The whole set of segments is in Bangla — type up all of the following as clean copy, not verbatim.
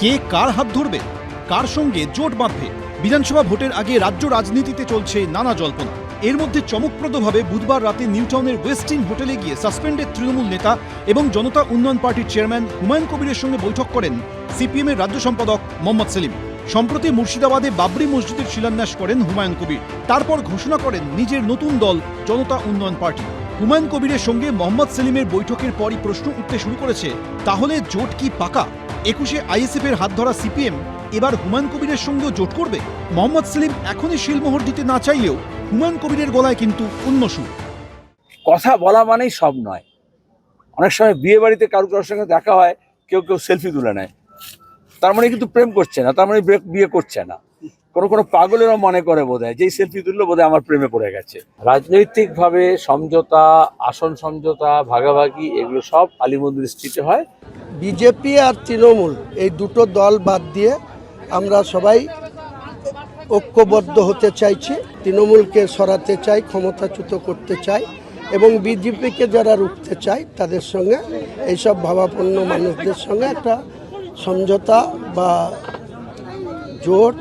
কে কার হাত ধরবে, কার সঙ্গে জোট বাঁধবে? বিধানসভা ভোটের আগে রাজ্য রাজনীতিতে চলছে নানা জল্পনা। এর মধ্যে চমকপ্রদভাবে বুধবার রাতে নিউটাউনের ওয়েস্টিন হোটেলে গিয়ে সাসপেন্ডেড তৃণমূল নেতা এবং জনতা উন্নয়ন পার্টির চেয়ারম্যান হুমায়ুন কবিরের সঙ্গে বৈঠক করেন সিপিএমের রাজ্য সম্পাদক মোহাম্মদ সেলিম। সম্প্রতি মুর্শিদাবাদে বাবরি মসজিদের শিলান্যাস করেন হুমায়ুন কবির। তারপর ঘোষণা করেন নিজের নতুন দল জনতা উন্নয়ন পার্টি। হুমায়ুন কবিরের সঙ্গে মোহাম্মদ সেলিমের বৈঠকের পরই প্রশ্ন উঠতে শুরু করেছে, তাহলে জোট কি পাকা? 21-এ আইএসএফের হাত ধরা সিপিএম এবার হুমায়ুন কবিরের সঙ্গেও জোট করবে? মোহাম্মদ সেলিম এখনই শিলমোহর দিতে না চাইলেও হুমায়ুন কবিরের গলায় কিন্তু অন্য সুর। কথা বলা মানেই সব নয়। অনেক সময় বিয়ে বাড়িতে কারোর সঙ্গে দেখা হয়, কেউ কেউ সেলফি তুলে নেয়, তার মানে কিন্তু প্রেম করছে না, তার মানে বিয়ে করছে না। কোনো পাগলেরও মনে করে বোধহয় যেই সেলফি তুললো বোধহয় আমার প্রেমে পড়ে গেছে। রাজনৈতিকভাবে সমঝোতা, আসন সমঝোতা, ভাগাভাগি এগুলো সব আলিমন্দির স্ট্রিটে হয়। বিজেপি আর তৃণমূল এই দুটো দল বাদ দিয়ে আমরা সবাই ঐক্যবদ্ধ হতে চাইছি। তৃণমূলকে সরাতে চাই, ক্ষমতাচ্যুত করতে চাই এবং বিজেপিকে যারা রুখতে চায় তাদের সঙ্গে এইসব ভাবাপন্ন মানুষদের সঙ্গে একটা সমঝোতা বা জোট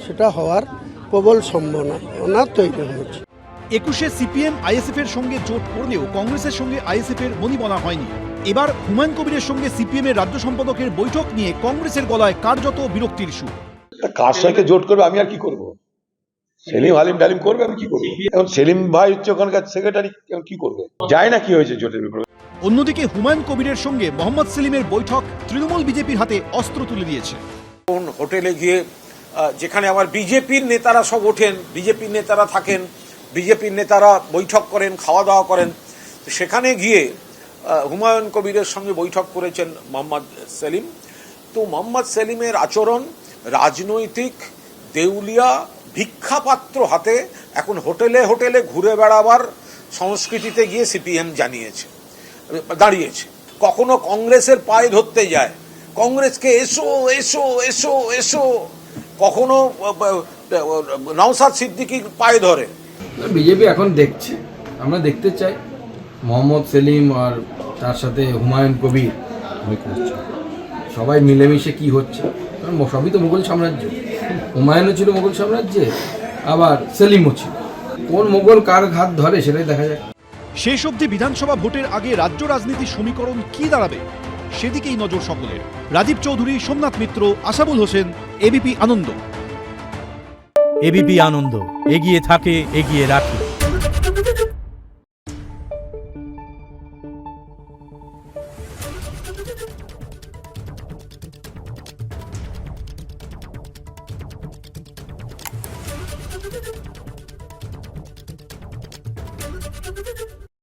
সেটা হওয়ার প্রবল সম্ভাবনা তৈরি হয়েছে। 21-এ সিপিএম আইএসএফ এর সঙ্গে জোট করলেও কংগ্রেসের সঙ্গে আইএসএফ এর মনিবনা হয়নি। এবার হুমায়ুন কবিরের সঙ্গে সিপিএম এর রাজ্য সম্পাদকের বৈঠক নিয়ে কংগ্রেসের গলায় কার্যত বিরক্তির সুর। কার সঙ্গে জোট করবে আমি আর কি করব? সেলিম হালিম ডালিম করবে, আমি কি করবো? এখন সেলিম ভাই হচ্ছে ওখানকার সেক্রেটারি, কি করবে? যায় না কি হয়েছে জোটের ব্যাপারে। অন্যদিকে হুমায়ুন কবিরের সঙ্গে মোহাম্মদ সেলিমের বৈঠক তৃণমূল বিজেপির হাতে অস্ত্র তুলে দিয়েছে। হোটেলে গিয়ে যেখানে আমার বিজেপির নেতারা সব ওঠেন, বিজেপির নেতারা থাকেন, বিজেপির নেতারা বৈঠক করেন, খাওয়া দাওয়া করেন, সেখানে গিয়ে হুমায়ুন কবিরের সঙ্গে বৈঠক করেছেন মোহাম্মদ সেলিম। তো মোহাম্মদ সেলিমের আচরণ রাজনৈতিক দেউলিয়া ভিক্ষাপাত্র হাতে এখন হোটেলে হোটেলে ঘুরে বেড়াবার সংস্কৃতিতে গিয়ে সিপিএম দাঁড়িয়েছে। কখনো কংগ্রেসের পায়ে ধরতে যায়, কংগ্রেসকে এসো এসো এসো এসো, কখনো নওশাদ সিদ্দিকীর পায়ে ধরে। বিজেপি এখন দেখছে, আমরা দেখতে চাই মোহাম্মদ সেলিম আর তার সাথে হুমায়ুন কবির সবাই মিলেমিশে কি হচ্ছে। কারণ সবই তো মুঘল সাম্রাজ্য, হুমায়ুনও ছিল মুঘল সাম্রাজ্যে, আবার সেলিমও ছিল। কোন মুঘল কার হাত ধরে সেটাই দেখা যায়। শেষ অবধি বিধানসভা ভোটের আগে রাজ্য রাজনীতির সমীকরণ কি দাঁড়াবে সেদিকেই নজর সকলের। রাজীব চৌধুরী, সোমনাথ মিত্র, আশাবুল হোসেন, এবিপি আনন্দ। এবিপি আনন্দ, এগিয়ে থাকে, এগিয়ে রাখে।